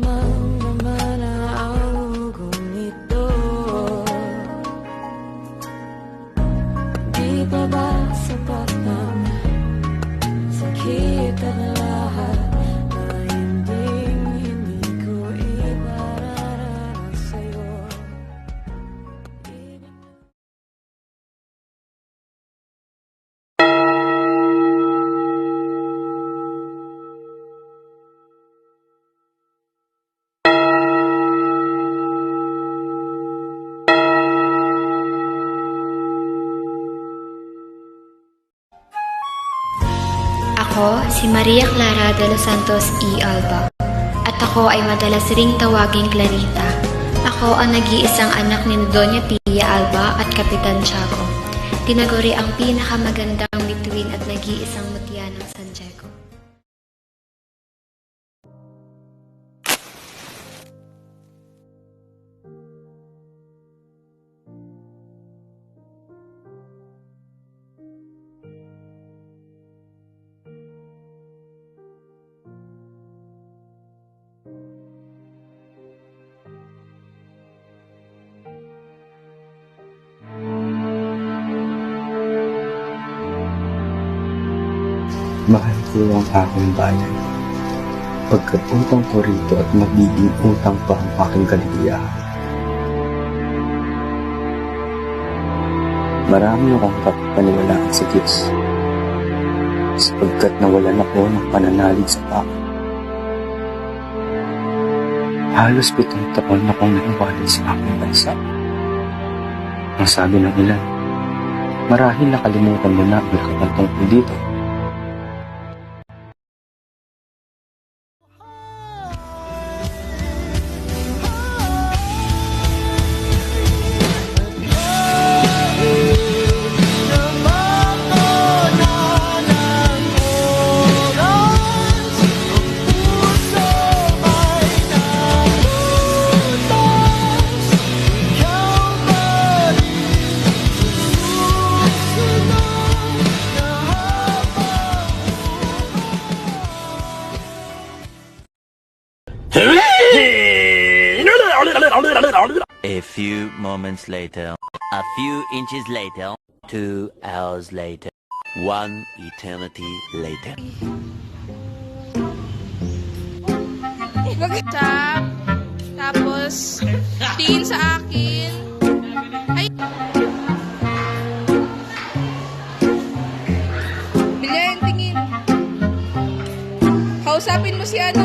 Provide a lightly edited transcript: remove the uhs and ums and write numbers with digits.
naman ang ugong ito. Di pa ba sapat ang sakit at lahat na hindi ko ipararaan sa'yo? Ako, si Maria Clara de los Santos E. Alba. At ako ay madalas ring tawaging Clarita. Ako ang nag-iisang anak ni Doña Pia Alba at Kapitan Tiago. Tinaguri ang pinakamagandang bituin at nag-iisang mutya ng San Diego. Mahal ko ang aking bayan, pagkat utang ko rito at magiging utang pa ang aking kaligayahan. Marami akong kapaniwalaan sa Diyos, sapagkat nawalan ako ng pananalig sa tao. Halos 7 taon akong naiwalay sa aking bansa. Ang sabi ng ilan, marahil nakalimutan mo na ang lahat ng tungkol dito. A few moments later, a few inches later, 2 hours later, 1 eternity later. Maganda. Tapos, tingin sa akin. Ay. Bilen, tingin. Kausapin mo si ano.